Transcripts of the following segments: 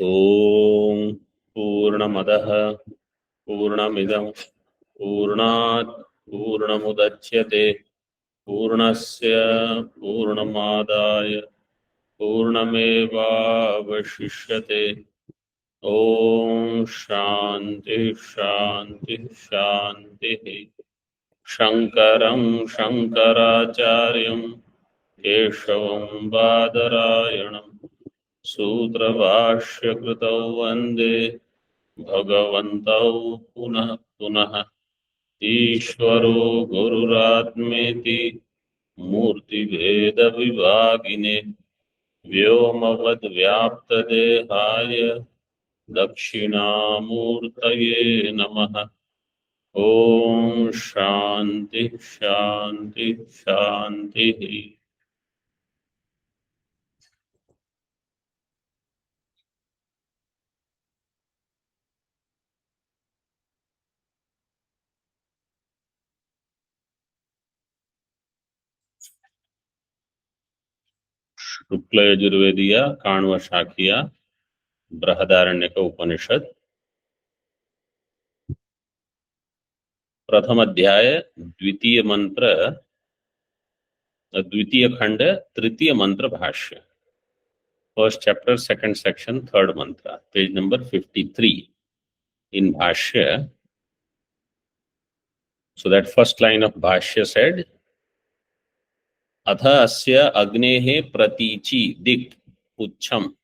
ॐ पूर्णमदः पूर्णमिदं पूर्णात् पूर्णमुदच्यते पूर्णस्य पूर्णमादाय पूर्णमेवावशिष्यते। ॐ शान्ति शान्ति शान्तिः। शङ्करं शङ्कराचार्यं केशवं बादरायणं सूत्रभाष्यकृतौ वन्दे भगवन्तौ पुनः पुनः। ईश्वरो गुरुरात्मेति मूर्तिभेदविभागिने व्योमवद्व्याप्तदेहाय दक्षिणामूर्तये नमः। ॐ शान्ति शान्ति शान्तिः। शुक्ल यजुर्वेदीय काण्व शाखीय बृहदारण्यक उपनिषद प्रथम अध्याय द्वितीय मंत्र द्वितीय खंड तृतीय मंत्र भाष्य। First chapter second section third मंत्र पेज नंबर 53 in भाष्य. So that first line of भाष्य said अथ अस्य अग्नेः प्रतीचि दिक् पुच्छम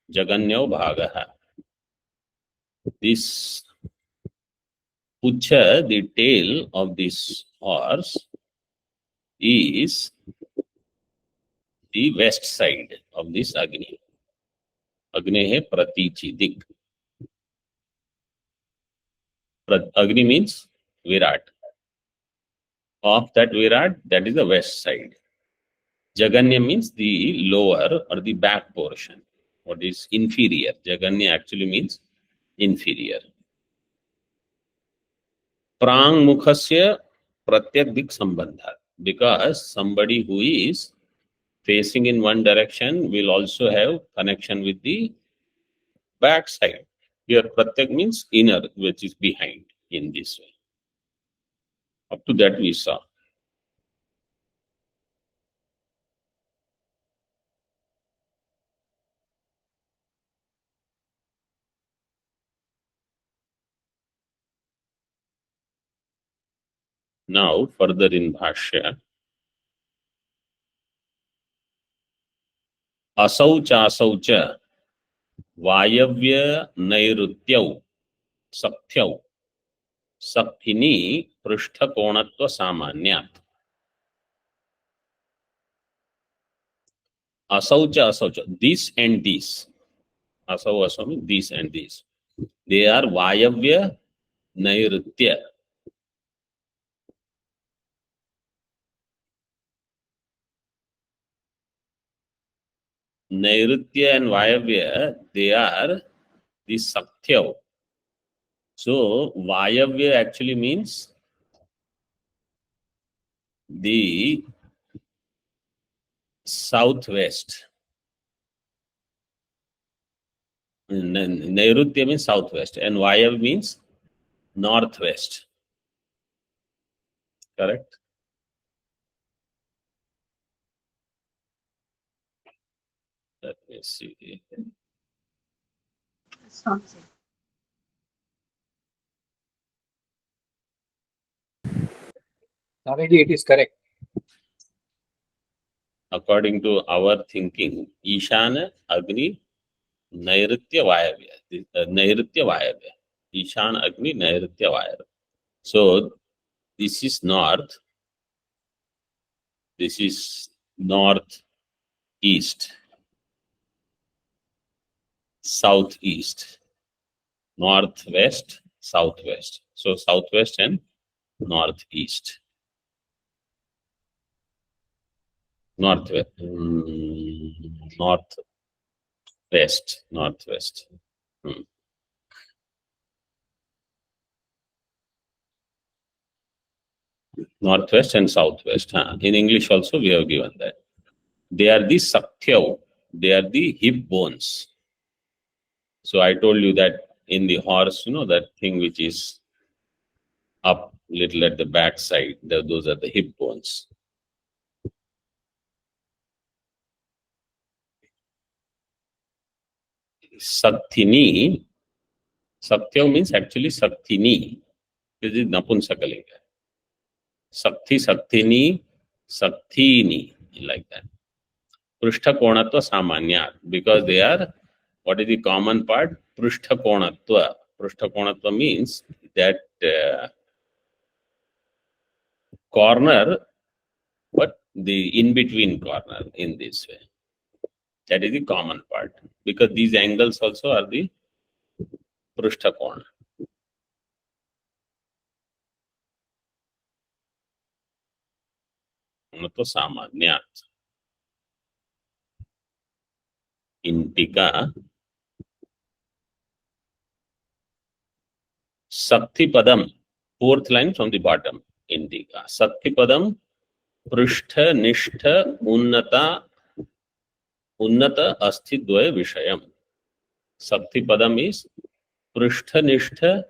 जगन्यो भागः. This pucha, the tail of this horse, is the west side of this Agni. Agnehe pratichi dik. Agni means Virat. Of that Virat, that is the west side. Jaganya means the lower or the back portion. What is inferior? Jaganya actually means inferior. Prang mukhasya pratyak dik sambandha. Because somebody who is facing in one direction will also have connection with the back side. Here pratyak means inner, which is behind in this way. Up to that we saw. Now further in Bhashya. असौ चासौ च वायव्य नैऋत्यौ सक्थ्यौ सक्थिनी पृष्ठकोणत्व सामान्यात्. असौ च this and this. असौ असौ means this and this. They are वायव्य नैऋत्य. Nairitya and Vayavya, they are the Sakthyau. So, Vayavya actually means the southwest. Nairitya means southwest and Vayavya means northwest. Correct? Let me see. Already it is correct. According to our thinking, Ishana, Agni, Nairitya, Vayavya. Nairitya, Vayavya. Ishana, Agni, Nairitya, Vayavya. So, this is north. This is northeast, southeast, northwest, southwest. So southwest and northeast. Northwest. Northwest. Northwest and southwest. In English also we have given that. They are the Sakthyau. They are the hip bones. So I told you that in the horse, that thing which is up little at the back side, those are the hip bones. Sakthini, Saktya means actually Sakthini. This is Napunsakalinga. Sakthi, Sakthini, Sakthini, like that. Prushtha Konatva Samanya, because they are, what is the common part? Prushtha Konatva. Prushtha Konatva means that corner, but the in-between corner in this way. That is the common part. Because these angles also are the Prushtha Kona. Konatva Samanyat. In Tika, Sakti Padam, fourth line from the bottom in Tika. Sakti Padam, Prushtha Nishtha Unnata Asthidvaya Vishayam. Sakti Padam is Prushtha Nishtha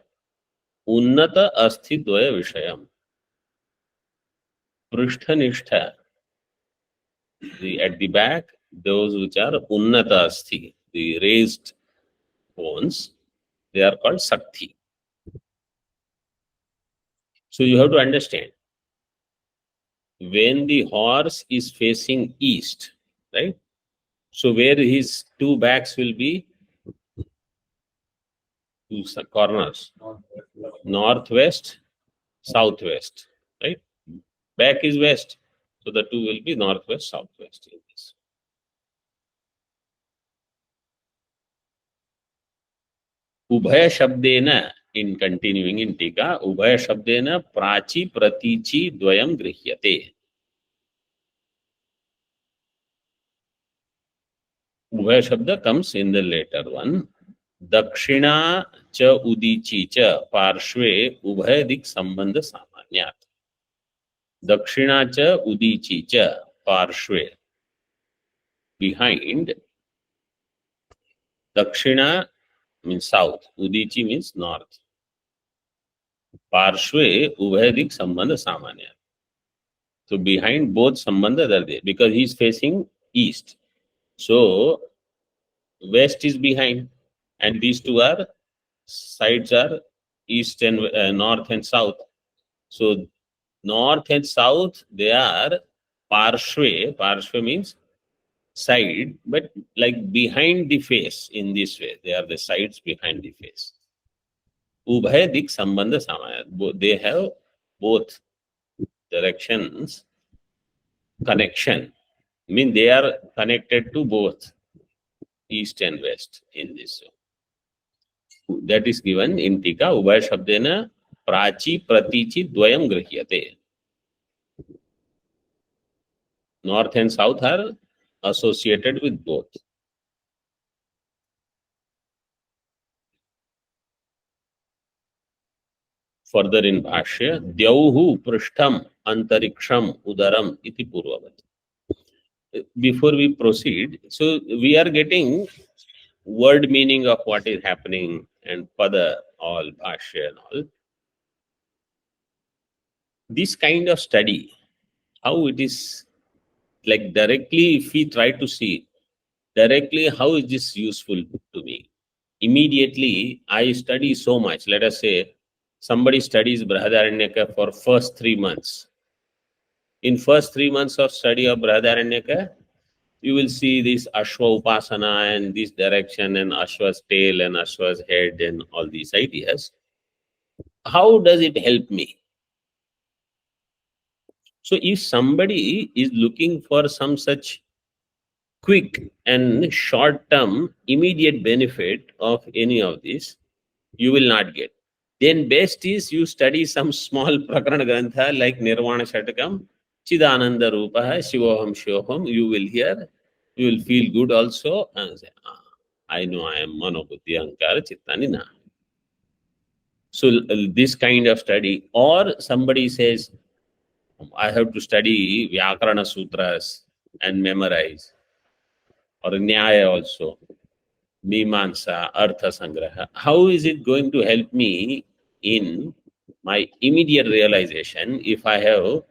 Unnata Asthidvaya Vishayam. Prushtha Nishtha, at the back, those which are Unnata Asthi, the raised bones, they are called Sakti. So you have to understand, when the horse is facing east, right? So where his two backs will be, two corners, northwest, southwest, right? Back is west, so the two will be northwest, southwest in this. Ubhaya Shabdena, in continuing in Tika, Ubhaya Shabdena Prachi Pratichi Dvayam Grihyate. Ubhaya Shabda comes in the later one. Dakshina cha udichi cha parshve ubhaya dik sambandha samanyat. Dakshina cha udichi cha parshve. Behind. Dakshina means south. Udichi means north. Parshve ubhaya dik sambandha samanyat. So behind both sambandhas are there because he is facing east. So west is behind and these two are sides are east and north and south. So north and south, they are parshve. Parshve means side, but like behind the face in this way. They are the sides behind the face. Ubhaya dik sambandha samaya. They have both directions connection. I mean, they are connected to both east and west in this way. That is given in Tika. Ubhaya shabdena prachi pratichi dvayam grihyate. North and south are associated with both. Further in Bhashya, Dyauhu Prishtham Antariksham Udaram iti Purvavat. Before we proceed, so we are getting word meaning of what is happening and Pada, all Bhashya and all. This kind of study, how it is like directly, if we try to see directly, how is this useful to me? Immediately, I study so much. Let us say somebody studies Brahadaranyaka for first 3 months. In first 3 months of study of Brahadaranyaka, you will see this Ashwa Upasana and this direction and Ashwa's tail and Ashwa's head and all these ideas. How does it help me? So if somebody is looking for some such quick and short-term immediate benefit of any of this, you will not get. Then best is you study some small Prakarana Grantha like Nirvana Shatakam, Chidananda Rupa, Shivoham Shivoham, you will hear, you will feel good also, and say, I know I am Manobuddhi Ankara Chittanina. So this kind of study, or somebody says, I have to study Vyakarana Sutras and memorize, or Nyaya also. Mimansa, Artha Sangraha. How is it going to help me in my immediate realization if I have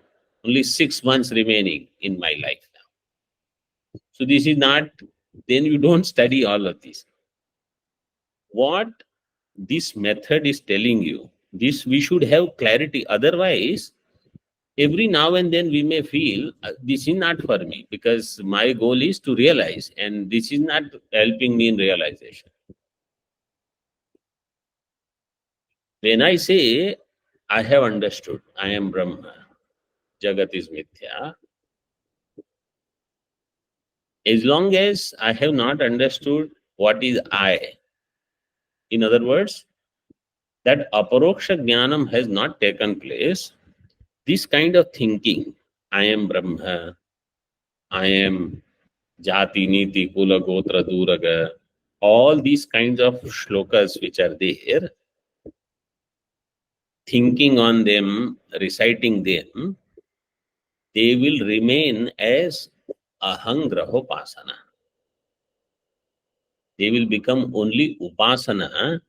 only 6 months remaining in my life now? So this is not, then you don't study all of this. What this method is telling you, this we should have clarity. Otherwise, every now and then we may feel this is not for me because my goal is to realize and this is not helping me in realization. When I say I have understood, I am Brahma, Jagat is Mithya, as long as I have not understood what is I, in other words, that aparoksha jnanam has not taken place, this kind of thinking, I am Brahma, I am Jati, Niti, Kula, Gotra, Duraga, all these kinds of shlokas which are there, thinking on them, reciting them, they will remain as ahangrahopasana. They will become only upasana.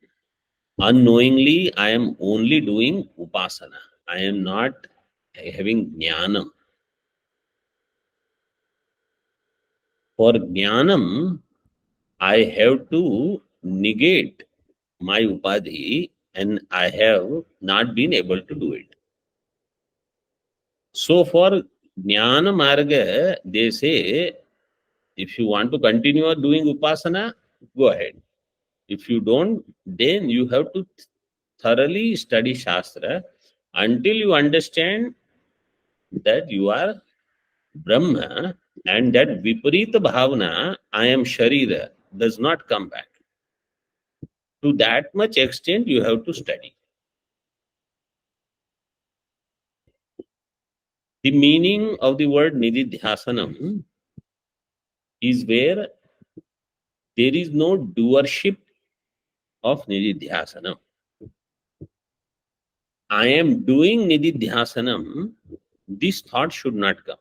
Unknowingly, I am only doing upasana. I am not having jnanam. For jnanam, I have to negate my upadhi and I have not been able to do it. So for jnana marga, they say, if you want to continue doing upasana, go ahead. If you don't, then you have to thoroughly study Shastra until you understand that you are Brahma and that Viparita Bhavana, I am Sharira, does not come back. To that much extent, you have to study. The meaning of the word Nididhyasanam is where there is no doership of Nididhyasanam. I am doing Nididhyasanam, this thought should not come.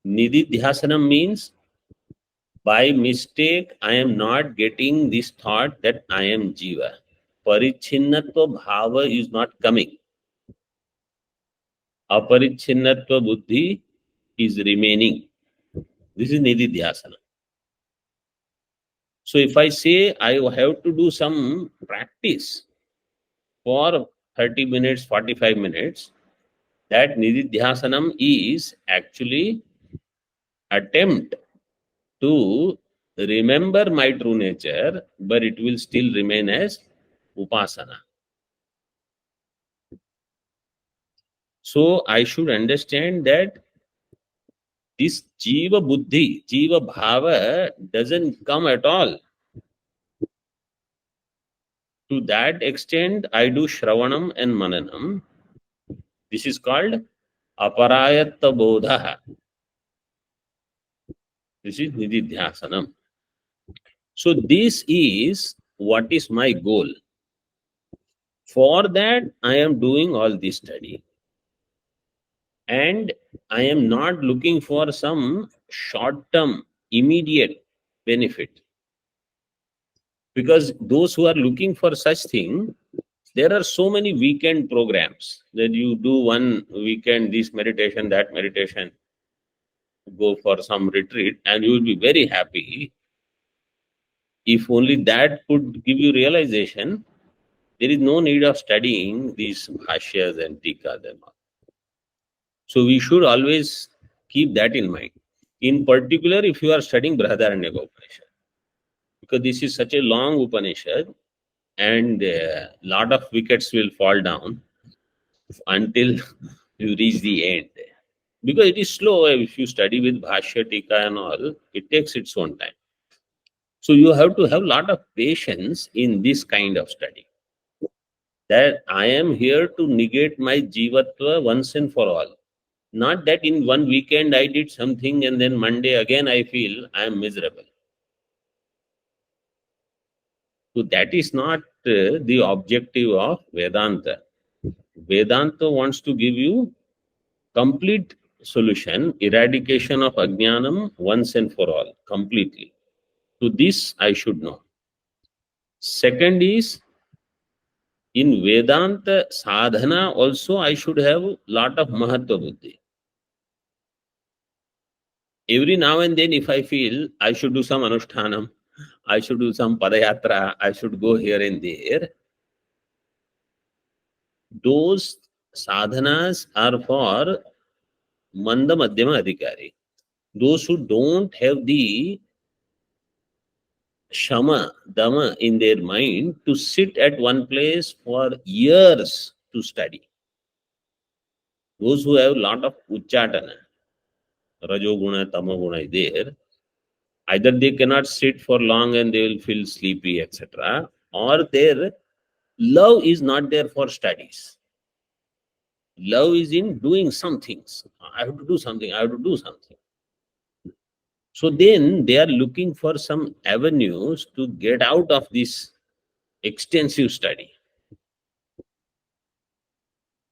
Nididhyasanam means by mistake I am not getting this thought that I am Jiva. Parichinnatva bhava is not coming. Aparichinnatva buddhi is remaining. This is Nididhyasana. So if I say I have to do some practice for 30 minutes, 45 minutes, that Nididhyasanam is actually attempt to remember my true nature, but it will still remain as upasana. So I should understand that this jiva buddhi, jiva bhava doesn't come at all. To that extent, I do shravanam and mananam. This is called aparayatta bodha. This is nididhyasanam. So this is what is my goal. For that, I am doing all this study. And I am not looking for some short-term, immediate benefit. Because those who are looking for such thing, there are so many weekend programs that you do one weekend, this meditation, that meditation, go for some retreat, and you will be very happy. If only that could give you realization, there is no need of studying these bhashyas and tikas and all. So we should always keep that in mind. In particular, if you are studying Brahadaranyaka Upanishad, because this is such a long Upanishad and a lot of wickets will fall down until you reach the end. Because it is slow, if you study with Bhashya, Tika and all, it takes its own time. So you have to have a lot of patience in this kind of study. That I am here to negate my jivatva once and for all. Not that in one weekend I did something and then Monday again I feel I am miserable. So that is not the objective of Vedanta. Vedanta wants to give you complete solution, eradication of ajnanam once and for all, completely. So this I should know. Second is, in Vedanta sadhana also I should have lot of Mahatva Buddhi. Every now and then if I feel I should do some Anushtanam, I should do some Padayatra, I should go here and there, those sadhanas are for Manda Madhyama Adhikari. Those who don't have the Shama, Dama in their mind to sit at one place for years to study. Those who have lot of Uchatana, Rajoguna, Tamoguna is there, either they cannot sit for long and they will feel sleepy, etc., or their love is not there for studies. Love is in doing some things. I have to do something, I have to do something. So then they are looking for some avenues to get out of this extensive study.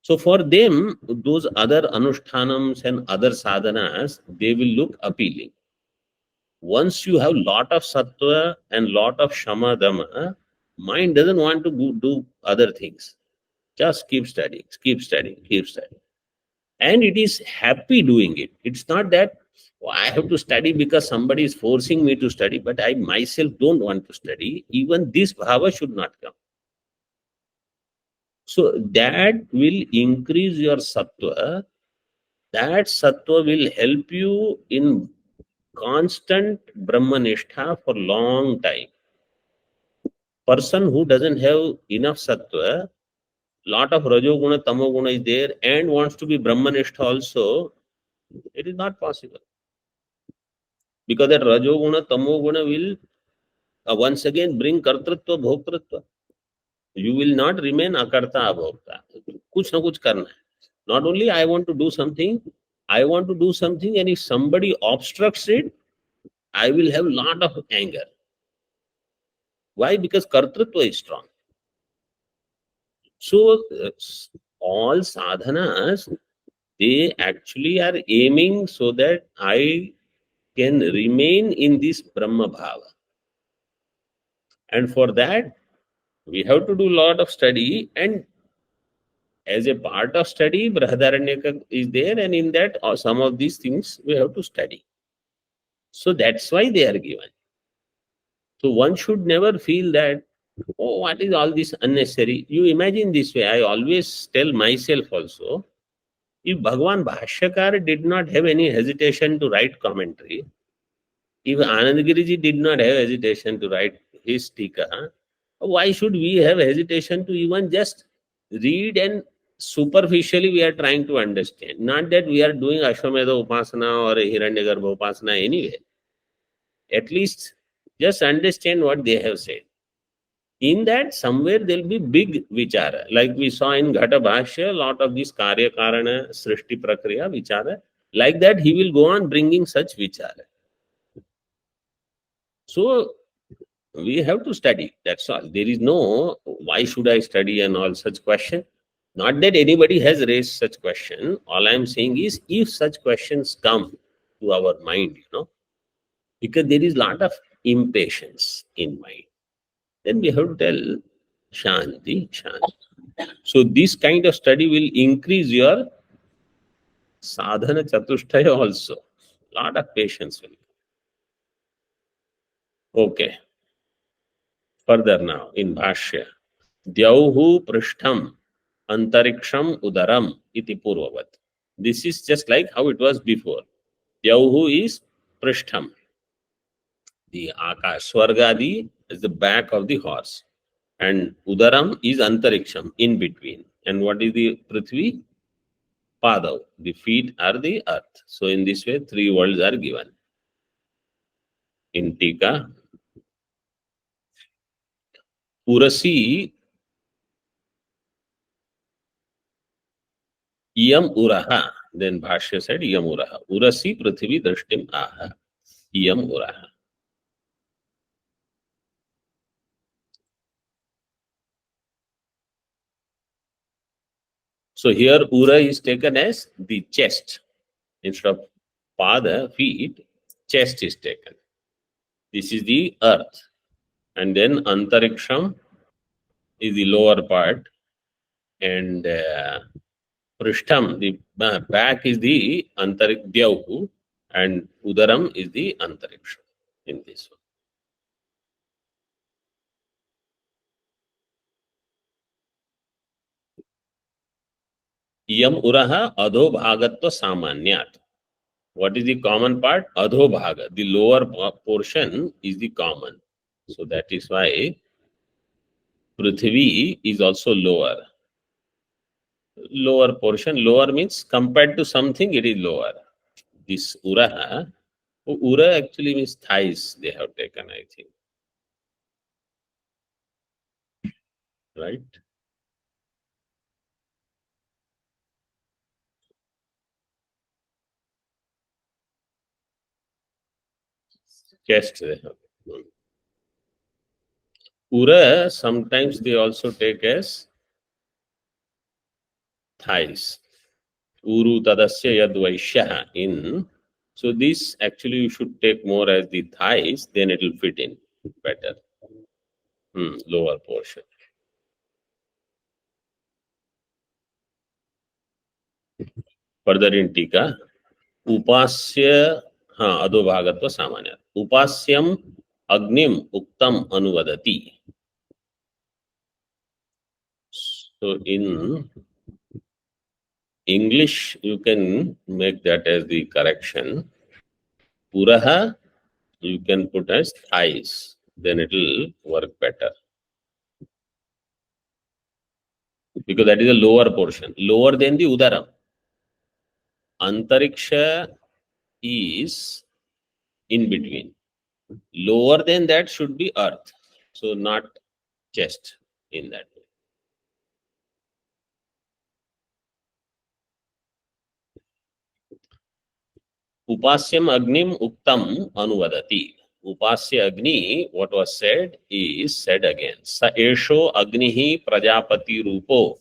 So for them, those other anushtanams and other sadhanas, they will look appealing. Once you have lot of sattva and lot of shama dhamma, mind doesn't want to do other things. Just keep studying, keep studying, keep studying. And it is happy doing it. It's not that, "Oh, I have to study because somebody is forcing me to study, but I myself don't want to study." Even this bhava should not come. So that will increase your sattva. That sattva will help you in constant Brahmanishtha for long time. Person who doesn't have enough sattva, lot of Rajoguna, Tamoguna is there and wants to be Brahmanishtha also, it is not possible. Because that Rajoguna, Tamoguna will once again bring Kartritva, Bhoktritva. You will not remain Akarta, Abhokta. Kuch na kuch karna hai. Not only I want to do something, I want to do something, and if somebody obstructs it, I will have lot of anger. Why? Because Kartritva is strong. So all sadhanas, they actually are aiming so that I can remain in this Brahma Bhava. And for that, we have to do a lot of study, and as a part of study, Brahadaranyaka is there, and in that, some of these things we have to study. So that's why they are given. So one should never feel that, oh, what is all this unnecessary? You imagine this way. I always tell myself also, if Bhagavan Bhashyakar did not have any hesitation to write commentary, if Anandagiri ji did not have hesitation to write his Tika, why should we have hesitation to even just read and superficially we are trying to understand? Not that we are doing Ashwamedha Upasana or Hiranyagarbha Upasana anyway. At least just understand what they have said. In that, somewhere there will be big vichara. Like we saw in Ghata Bhashya, a lot of this Karya Karana, Srishti Prakriya, vichara. Like that, he will go on bringing such vichara. So, we have to study. That's all. There is no, why should I study and all such question. Not that anybody has raised such question. All I am saying is, if such questions come to our mind, because there is lot of impatience in mind, then we have to tell Shanti, Shanti. So this kind of study will increase your sadhana chatushtaya also. Lot of patience will. Okay. Further now in Bhashya. Dyauhu prishtham antariksham udaram iti purvavat. This is just like how it was before. Dyauhu is prishtham. The akash, swargadi is the back of the horse. And udaram is antariksham, in between. And what is the prithvi? Padav. The feet are the earth. So in this way, three worlds are given. In Tika, Urasi Yam Uraha. Then Bhashya said Yam Uraha. Urasi Prithvi Drashtim Aha. Yam Uraha. So here Ura is taken as the chest. Instead of pada, feet, chest is taken. This is the earth. And then Antariksham is the lower part. And Prishtham, the back is the Antarikdyauhu. And Udaram is the Antariksham in this one. Yam Uraha Adho Bhagatva Samanyat. What is the common part? Adho Bhaga. The lower portion is the common. So that is why Prithvi is also lower. Lower portion, lower means compared to something, it is lower. This Uraha, Ura actually means thighs, they have taken, I think. Right? Chest, they have. Ura, sometimes they also take as thighs. Uru tadasya yadvaishyaha in. So this actually you should take more as the thighs, then it will fit in better. Lower portion. Further in Tika, Upasya Adobhagatva Samanya. Upasyam Agnim Uktam Anuvadati. So in English, you can make that as the correction. Puraha, you can put as thighs. Then it will work better. Because that is a lower portion. Lower than the Udaram. Antariksha is in between. Lower than that should be earth. So not chest in that way. Upasyam Agnim Uktam Anuvadati. Upasya Agni, what was said is said again. Sa esho Agnihi Prajapati Rupo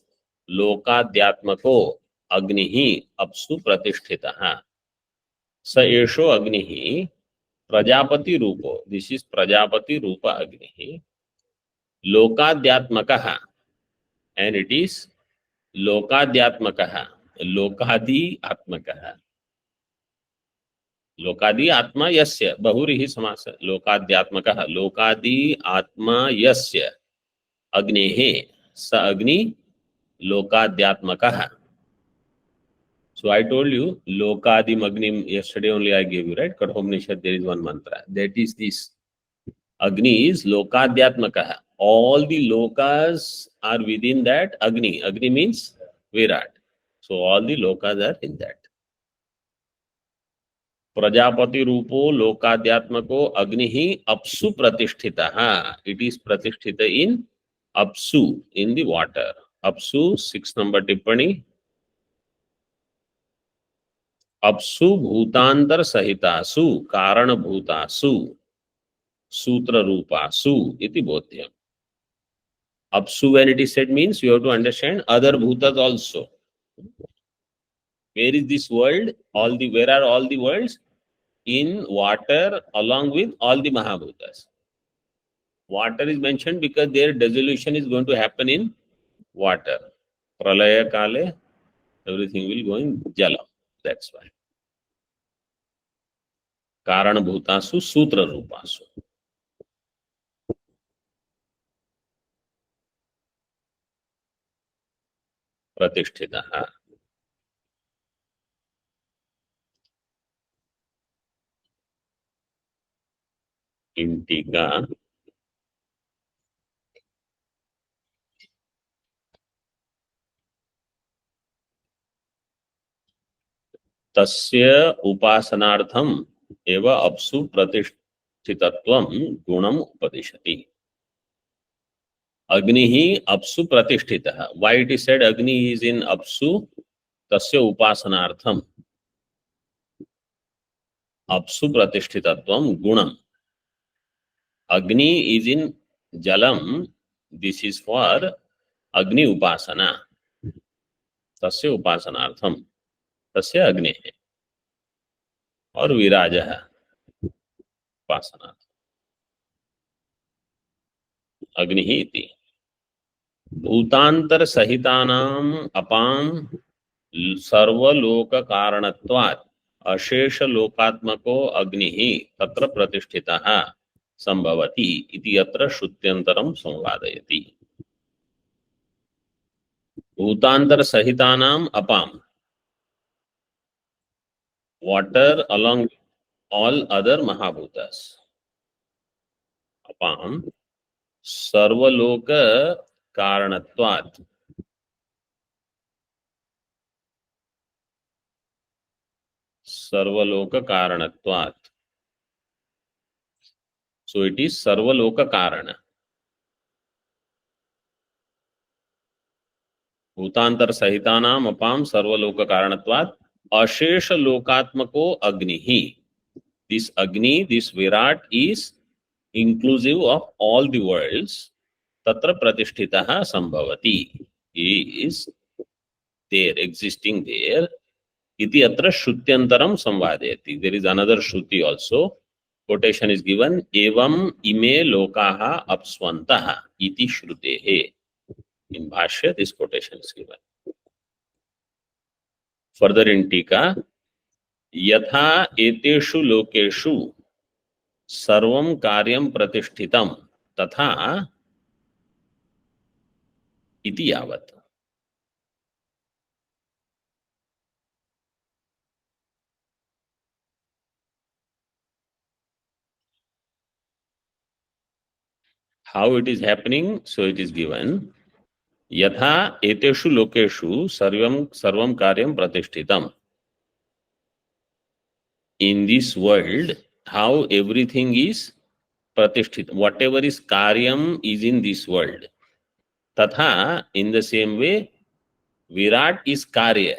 Lokadhyatmako Agnihi Apsu Pratisthitaha. Sa esho Agnihi Prajapati Rupo. This is Prajapati Rupa Agnihi. Lokadhyatmakaha. And it is Lokadhyatmakaha. Lokadi Atmakaha. लोकादि आत्मा यस्य बहुरीहि समास लोकाद्यात्मकः लोकादि आत्मा यस्य अग्नेः स अग्नि लोकाद्यात्मकः. So I told you lokadim agnim yesterday only I gave you, right? Kathopanishad, there is one mantra. That is this. Agni is lokadhyatmakaha. All the lokas are within that Agni. Agni means Virat. So all the lokas are in that. Prajapati रूपो लोकाध्यात्मको अग्नि ही अपसु प्रतिष्ठितः. It is प्रतिष्ठित इन अपसु, in the water. अपसु 6 number टिप्पणी. अपसु भूतांतर सहितासु कारण भूतासु सूत्र रूपासु इति बोध्यम. Apsu, when it is said, means you have to understand other bhutas also. Where is this world? Where are all the worlds? In water, along with all the Mahabhutas. Water is mentioned because their dissolution is going to happen in water. Pralaya Kale, everything will go in Jala. That's why. Karana Bhutasu, Sutra Rupasu. Pratishtitaha. In Tika, Tasya Upasanartham eva apsu pratishthitatvam gunam upadishati. Agni apsu pratishtitah. Why it is said Agni is in apsu? Tasya upasanartham. Apsu pratishthitatvam gunam. Agni is in jalam. This is for Agni upasana. Tasya upasanartham. Tasya Agni. Or Virajaha. Upasana. अग्निः इति। भूतांतर सहितानाम अपाम सर्वलोक कारणत्वात् अशेष लोकात्मको अग्निः तत्र प्रतिष्ठितः संभवति इति अत्र श्रुत्यंतरम संवादयति। भूतांतर सहितानाम अपाम, water along with all other mahabhutas, अपाम सर्वलोक कारणत्वात्, सर्वलोक कारणत्वात्, so it is सर्वलोक कारण। भूतांतर सहितानाम अपाम सर्वलोक कारणत्वात् अशेष लोकात्मको अग्निः, this agni, this virat is inclusive of all the worlds, tatra pratishtitah sambhavati, is there, existing there, iti atra shrutyantaram samvadayati. There is another shruti also. Quotation is given, evam ime lokaha apswantaha iti shrutehe. In Bhashya, this quotation is given. Further in Tika, यथा एतेषु लोकेषु सर्वं कार्यं प्रतिष्ठितं तथा इति यावत्। How it is happening? So it is given, यथा एतेषु लोकेषु सर्वं सर्वं कार्यं प्रतिष्ठितम्। In this world, how everything is pratisthit, whatever is karyam is in this world. Tatha, in the same way, Virat is karya.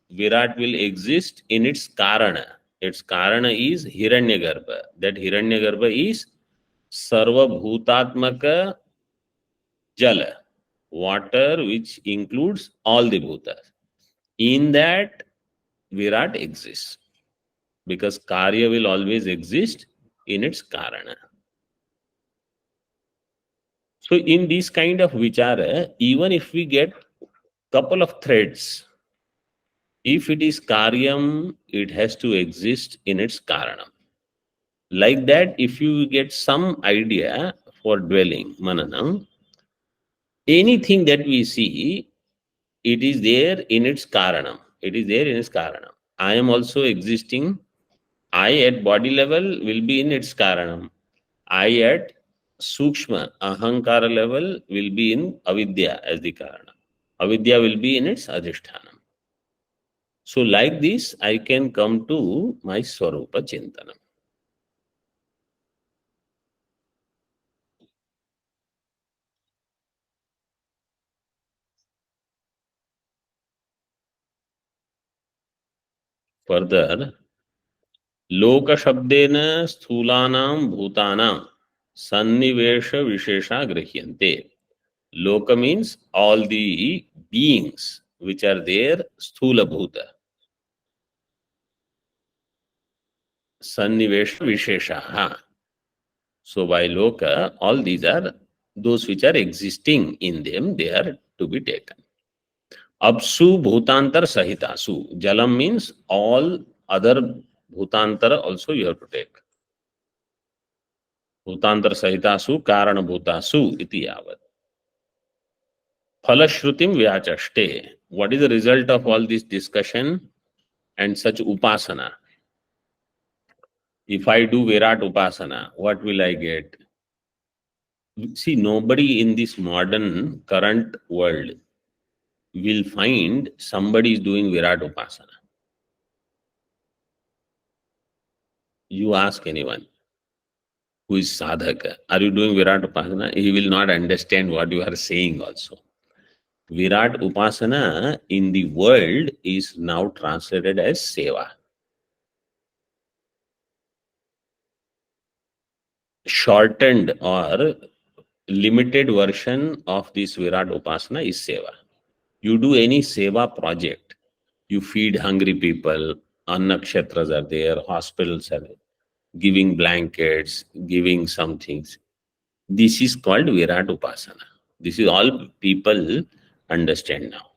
Virat will exist in its karana. Its karana is Hiranyagarbha. That Hiranyagarbha is Sarva Bhutatmaka Jala, water which includes all the bhutas. In that, Virat exists, because karya will always exist in its karana. So in this kind of vichara, even if we get couple of threads, if it is karyam, it has to exist in its karanam. Like that, if you get some idea for dwelling, mananam, anything that we see, it is there in its karanam. It is there in its karanam. I am also existing. I at body level will be in its karanam. I at sukshma, ahankara level will be in avidya as the karana. Avidya will be in its adhishthanam. So like this, I can come to my Swarupa Chintanam. Further, Loka Shabdena Sthulanam Bhutanam Sannivesha Vishesha Grahyante. Loka means all the beings which are there, Sthula Bhuta. Sannivesha Vishesha. So by Loka, all these are those which are existing in them, they are to be taken. Apsu Bhutantar Sahitasu. Jalam means all other Bhutantara also you have to take. Bhutantar Sahitasu Karana Bhutasu iti yavat. Phalashrutim Vyachaste. What is the result of all this discussion and such upasana? If I do Virat Upasana, what will I get? See, nobody in this modern current world will find somebody is doing Virat Upasana. You ask anyone who is sadhaka, are you doing Virat Upasana? He will not understand what you are saying also. Virat Upasana in the world is now translated as Seva. Shortened or limited version of this Virat Upasana is Seva. You do any Seva project, you feed hungry people, Annakshatras are there, hospitals are there, giving blankets, giving some things. This is called Virat Upasana. This is all people understand now.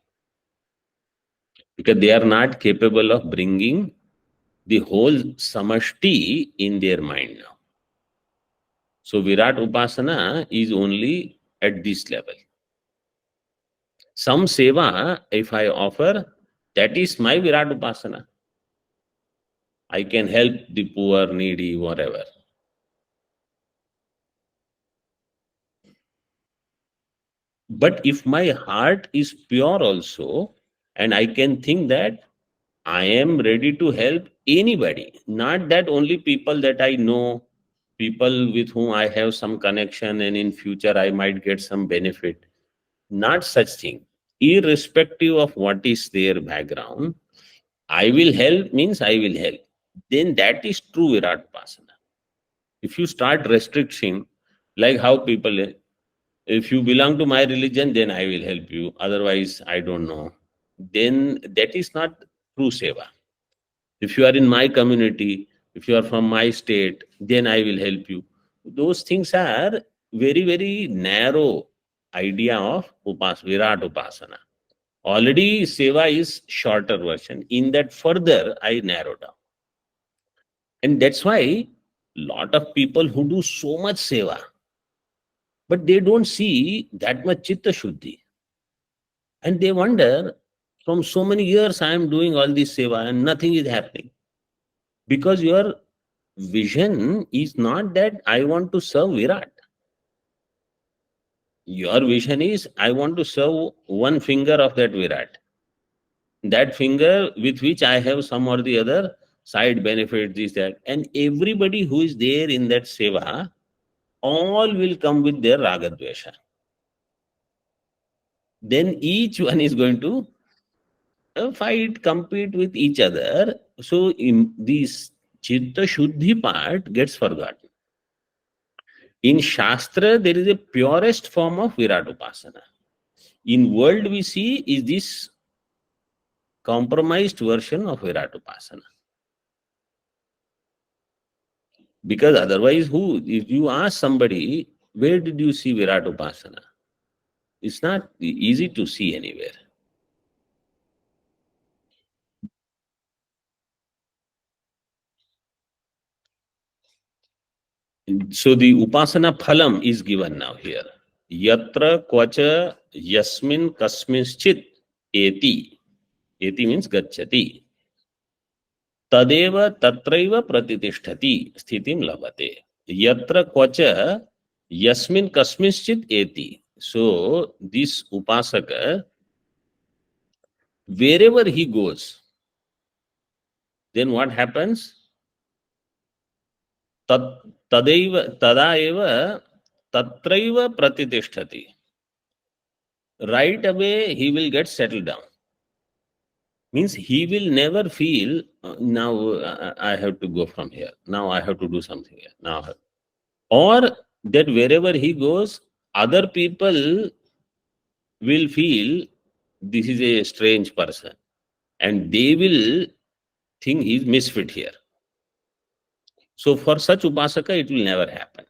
Because they are not capable of bringing the whole samashti in their mind now. So Virat Upasana is only at this level. Some seva, if I offer, that is my Virat Upasana. I can help the poor, needy, whatever. But if my heart is pure also, and I can think that I am ready to help anybody, not that only people that I know, people with whom I have some connection and in future I might get some benefit. Not such thing. Irrespective of what is their background, I will help means I will help. Then that is true Virat Upasana. If you start restricting, like how people, if you belong to my religion, then I will help you. Otherwise, I don't know. Then that is not true seva. If you are in my community, if you are from my state, then I will help you. Those things are very, very narrow idea of Virat Upasana. Already seva is shorter version. In that further, I narrow down. And that's why lot of people who do so much seva, but they don't see that much chitta shuddhi. And they wonder, from so many years I am doing all this seva and nothing is happening. Because your vision is not that I want to serve Virat. Your vision is I want to serve one finger of that Virat. That finger with which I have some or the other side benefit, this, that. And everybody who is there in that seva, all will come with their ragadvesha. Then each one is going to fight, compete with each other. So in this chitta shuddhi part gets forgotten. In Shastra, there is a purest form of Virat Upasana. In world, we see is this compromised version of Virat Upasana. Because otherwise, who? If you ask somebody, where did you see Virat Upasana? It's not easy to see anywhere. So the Upasana phalam is given now here. Yatra kvacha yasmin kasminschit eti. Eti means gacchati. Tadeva tatraiva pratitishthati sthitim labhate. Yatra kvacha yasmin kasminschit eti. So this upasaka, wherever he goes, then what happens? Tadaiva tadaeva tatraiva pratitishthati. Right away he will get settled down. Means he will never feel now I have to go from here. Now I have to do something here. Or that wherever he goes, other people will feel this is a strange person and they will think he's misfit here. So for such upasaka, it will never happen.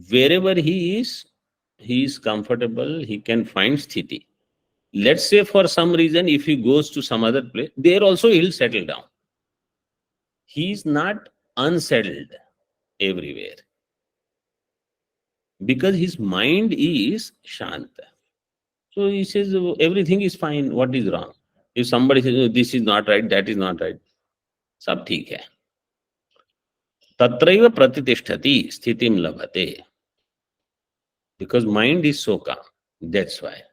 Wherever he is comfortable, he can find sthiti. Let's say for some reason, if he goes to some other place, there also he'll settle down. He is not unsettled everywhere because his mind is shanta. So he says everything is fine. What is wrong? If somebody says "Oh, this is not right, that is not right, सब ठीक है. तत्रैव प्रतितिष्ठति स्थितिम लभते. Because mind is so calm. That's why.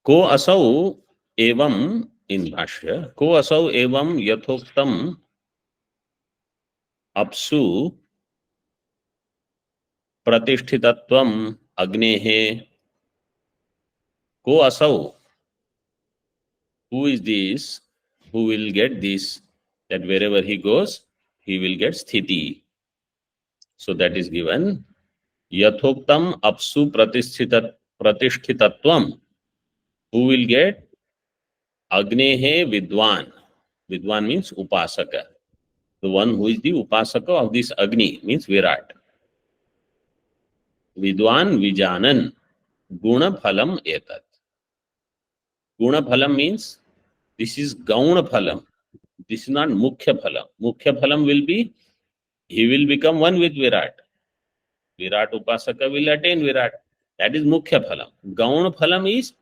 को असौ एवं in भाष्य को असौ एवं यथोक्तम अपसु प्रतिष्ठितत्वम अग्नेः को असौ. Who is this? Who will get this? That wherever he goes, he will get sthiti. So that is given. Yathoktam apsu pratishthitatvam Who will get? Agnehe Vidwan. Vidwan means Upasaka. The one who is the Upasaka of this Agni means Virat. Vidwan Vijanan. Guna Phalam Etat. Guna Phalam means this is Gauna Phalam. This is not Mukhya Phalam. Mukhya Phalam will be, he will become one with Virat. Virat Upasaka will attain Virat. That is Mukhya Phalam. Gauna Phalam is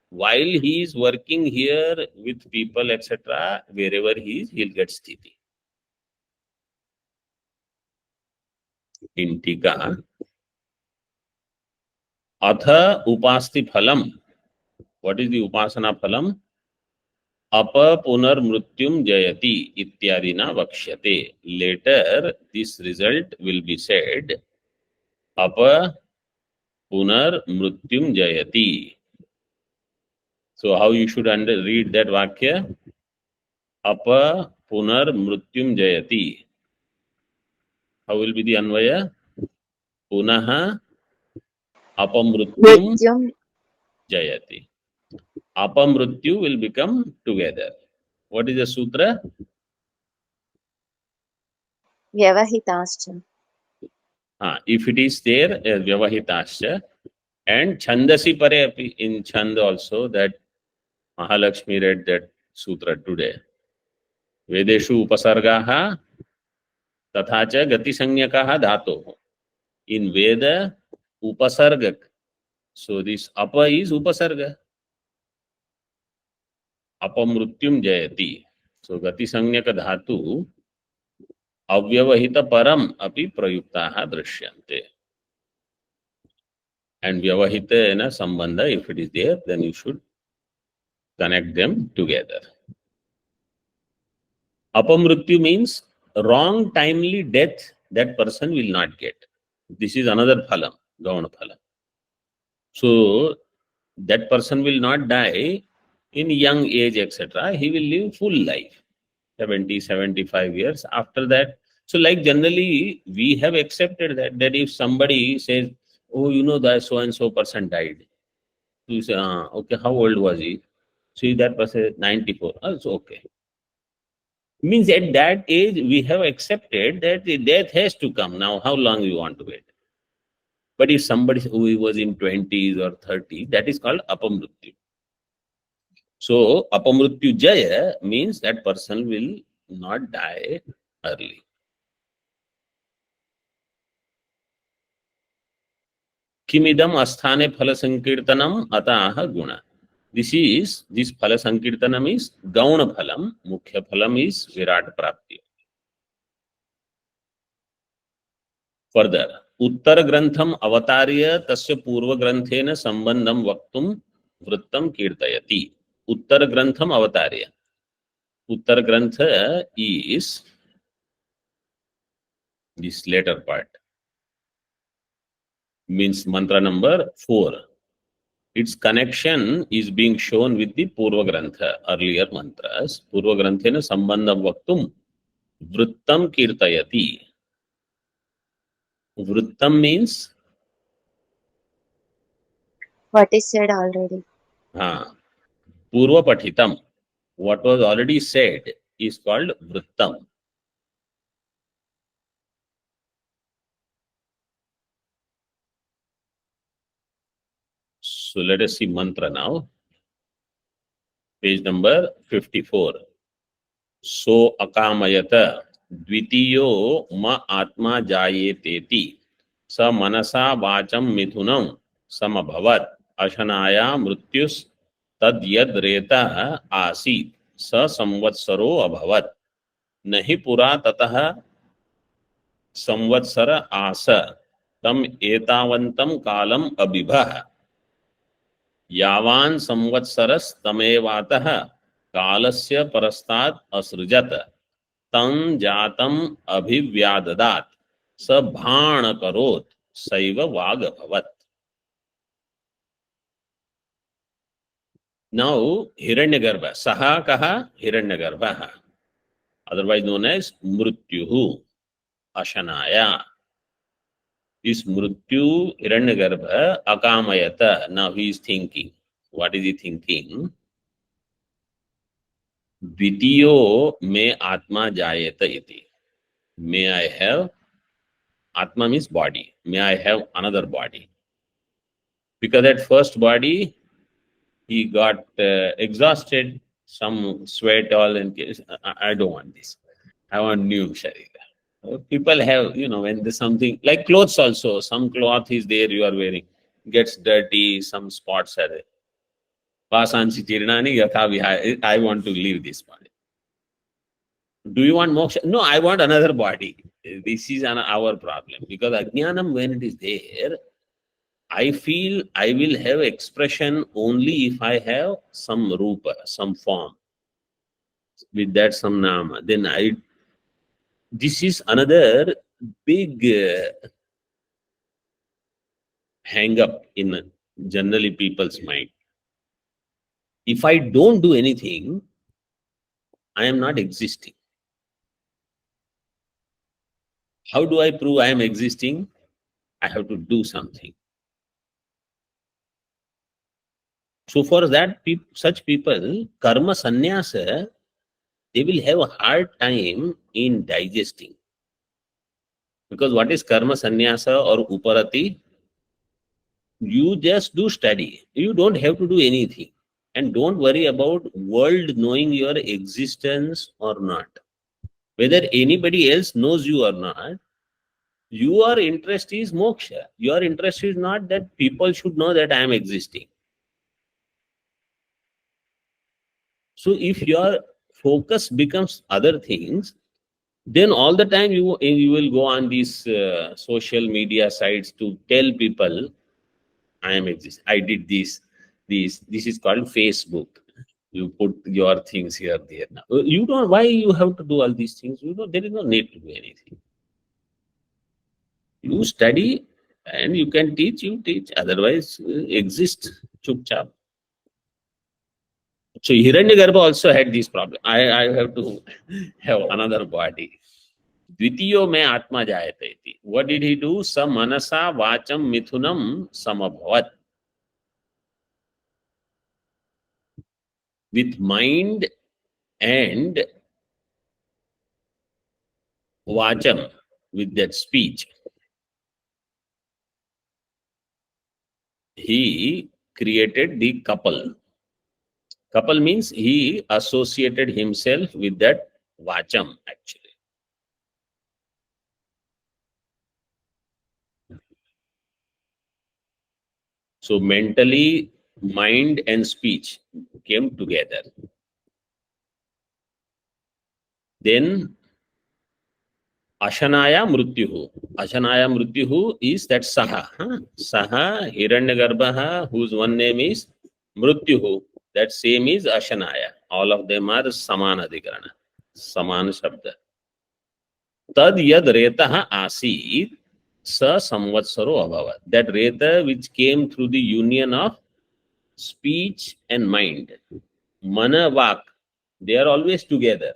while he is working here with people, etc., wherever he is, he'll get sthiti. In Tika, Atha Upasti Phalam. What is the Upasana Phalam? Apa Punar Mrutyum Jayati Ityadina Vakshyate. Later, this result will be said, Apa Punar Mrutyum Jayati. So, how you should read that Vakya? Apa Punar Mrutyum Jayati. How will be the Anvaya? Punaha Apamrutyum Mrityum Jayati. Apamrutyu will become together. What is the sutra? Vyavahitascha. If it is there, Vyavahitascha. And Chandasi Pare api, in Chand also, that Mahalakshmi read that sutra today. Vedeshu Upasargaha Tathacha Gati Sanyakaha Dhato. In Veda, Upasargak. So this Apa is Upasarga. Apamrutyum Jayati. So Gati Sanyaka Dhatu Avyavahita Param api Prayuktaha Drishyante. And Vyavahita na Sambandha, if it is there, then you should connect them together. Apamrutyu means wrong timely death that person will not get. This is another phalam, Gauna phalam. So that person will not die in young age, etc. He will live full life, 70, 75 years. After that, so like generally we have accepted that if somebody says, oh, you know that so and so person died, you say, okay, how old was he? See, that person 94. Also okay. Means at that age we have accepted that the death has to come. Now, how long you want to wait? But if somebody who was in 20s or 30, that is called apamrutyu. So, apamrutyu jaya means that person will not die early. Kimidam asthane phala sankirtanam ataha guna. This phala sankirtanam is gauna phalam, mukhya phalam is virat prapti. Further, Uttar Grantham Avatarya Tasya Purva Granthena Sambandham Vaktum Vrittam Kirtayati. Uttar Grantham Avatarya. Uttar Grantha is this later part. Means mantra number 4. Its connection is being shown with the Purva Grantha, earlier mantras. Purva Granthena Sambandham Vaktum Vrittam Kirtayati. Vrittam means What is said already. Purva Pathitam. What was already said is called Vrittam. So let us see mantra now. Page number 54. So akamayata dvitiyo ma atma jayeteti sa manasa vacham mithunam samabhavat ashanaya mrityus tad yad reta asit sa samvatsaro abhavat nahi pura tatah samvatsara asa tam etavantam kalam abibha यावान संवत्सरस तमेवातः कालस्य परस्तात् असृजत तं जातम अभिव्याददात स भाण करोत सैव वाग भवत. Now Hiranyagarbha, Saha Kaha Hiranyagarbha, otherwise known as Mrutyuhu, Ashanaya. Is Mrutyu Hiranyagarbha Akamayata. Now he is thinking. what is he thinking? Dvitiyo me atma jayeta iti. May I have, atma means body. May I have another body. Because that first body, he got exhausted, some sweat all, and I don't want this. I want new sharira. People have, when there's something like clothes also, some cloth is there you are wearing, gets dirty, some spots are there. Pasansi Chirinani Yatha Vihaya, I want to leave this body. Do you want moksha? No, I want another body. This is our problem. Because Ajnanam, when it is there, I feel I will have expression only if I have some rupa, some form. With that, some nama. Then this is another big hang up in generally people's mind. If I don't do anything, I am not existing. How do I prove I am existing? I have to do something. So for that, such people, karma sannyasa, they will have a hard time in digesting. Because what is karma sannyasa or uparati? You just do study. You don't have to do anything. And don't worry about world knowing your existence or not. Whether anybody else knows you or not, your interest is moksha. Your interest is not that people should know that I am existing. So if your focus becomes other things, then all the time you will go on these social media sites to tell people I am exist. I did this. This is called Facebook. You put your things here, there. Now you don't. Why you have to do all these things? There is no need to do anything. You study and you can teach. You teach. Otherwise, exist. Chup chap. So Hiranyagarbha also had this problem. I have to have another body. Dvitiyo me atma jayate iti. What did he do? Sa manasa vacham mithunam samabhavat. With mind and vacham, with that speech, he created the couple. Couple means he associated himself with that vacham actually. So mentally, mind and speech came together. Then Ashanaya Mrutyuhu. Ashanaya Mrutyuhu is that Saha. Saha Hiranyagarbha, whose one name is Mrutyuhu. That same is Ashanaya. All of them are Samanadhikarana. Samana Shabda. Tad yad retaha asit sa samvatsaro abhavat. That reta which came through the union of speech and mind. Mana vak. They are always together.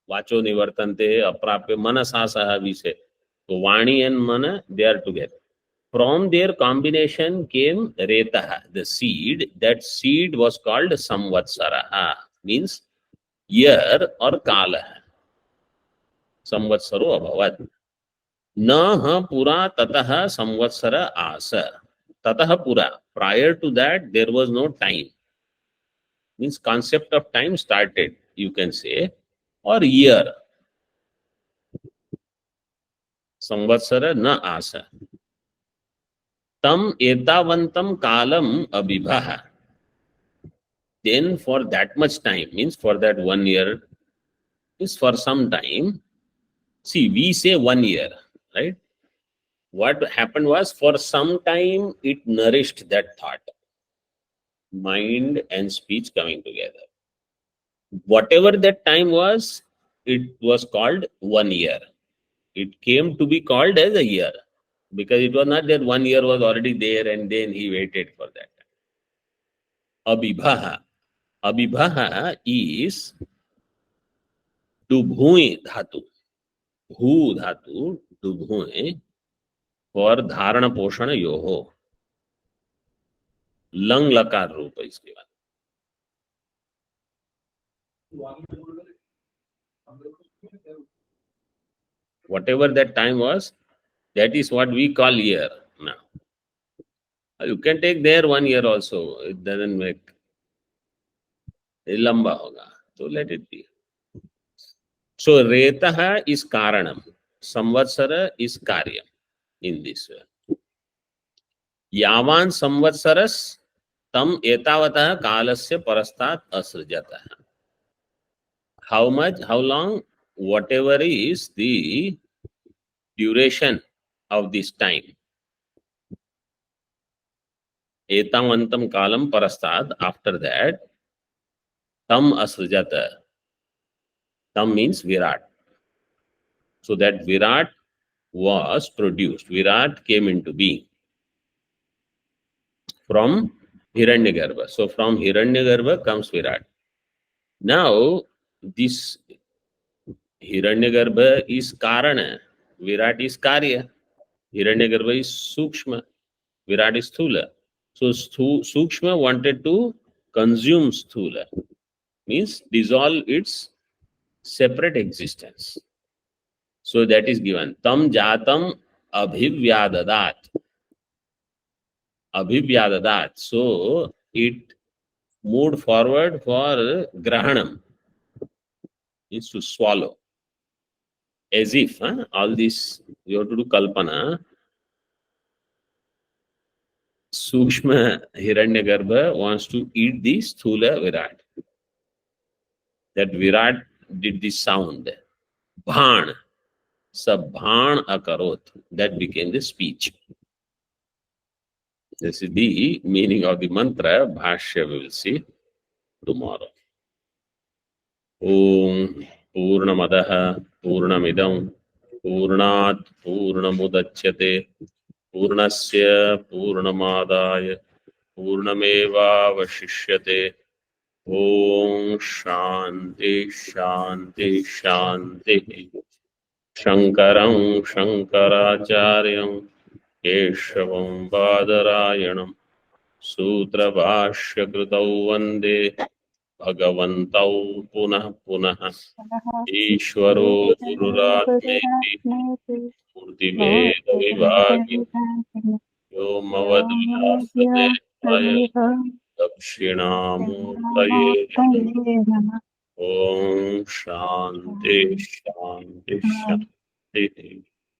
Vacho nivartante aprapya manasa saha we say. So Vani and Mana, they are together. From their combination came Retaha, the seed. That seed was called Samvatsaraha, means year or Kala. Samvatsaro abhavat. Naha pura tataha samvatsara asa. Tataha pura. Prior to that, there was no time. Means concept of time started, you can say, or year. Samvatsara na asa. Tam etavantam kalam abhibaha. Then for that much time, means for that 1 year, is for some time. See, we say 1 year, right? What happened was for some time it nourished that thought. Mind and speech coming together. Whatever that time was, it was called 1 year. It came to be called as a year. Because it was not that 1 year was already there and then he waited for that. Abhibaha. Abhibaha is dubhui dhatu. Bhu dhatu, dubhui, for dharana poshana yoho. Lung लकार रूप है इसके बाद. Whatever that time was, that is what we call year now. You can take there 1 year also. It doesn't make. लंबा होगा. So let it be. So retah is karanam. Samvatsara is karyam in this way. Yavan samvatsaras tam etavatah kalasya parastat asrjatah. How much, how long, whatever is the duration of this time. Etavantam kalam parastat, after that, tam asrjata. Tam means Virat. So that Virat was produced. Virat came into being from Hiranyagarbha. So from Hiranyagarbha comes Virat. Now, this Hiranyagarbha is Karana, Virat is Karya. Hiranyagarbha is Sukshma, Virat is Sthula. So Sukshma wanted to consume Sthula, means dissolve its separate existence. So that is given. Tam jatam abhivyadadat. Abhivyadadat. So it moved forward for grahanam, means to swallow. As if all this, you have to do kalpana. Sukshma Hiranyagarbha wants to eat the Sthula Virat. That Virat did the sound. Bhan. Sabhan akarot. That became the speech. This is the meaning of the mantra. Bhashya we will see tomorrow. Om Purnamadaha Purnamidam Purnat Purnamudachyate Purnasya Purnamadaya Purnameva Vashishyate. Om Shanti Shanti Shanti. Shankaram Shankaracharyam Keshavam Badarayanam Sutra Bhashya Kritau Vande Bhagavantau Punah Punah Ishvaro Gururatmeti Murti Veda Vivagi Yomavad Vyasade Dakshinamurtaye Om Shanti Shanti Shanti.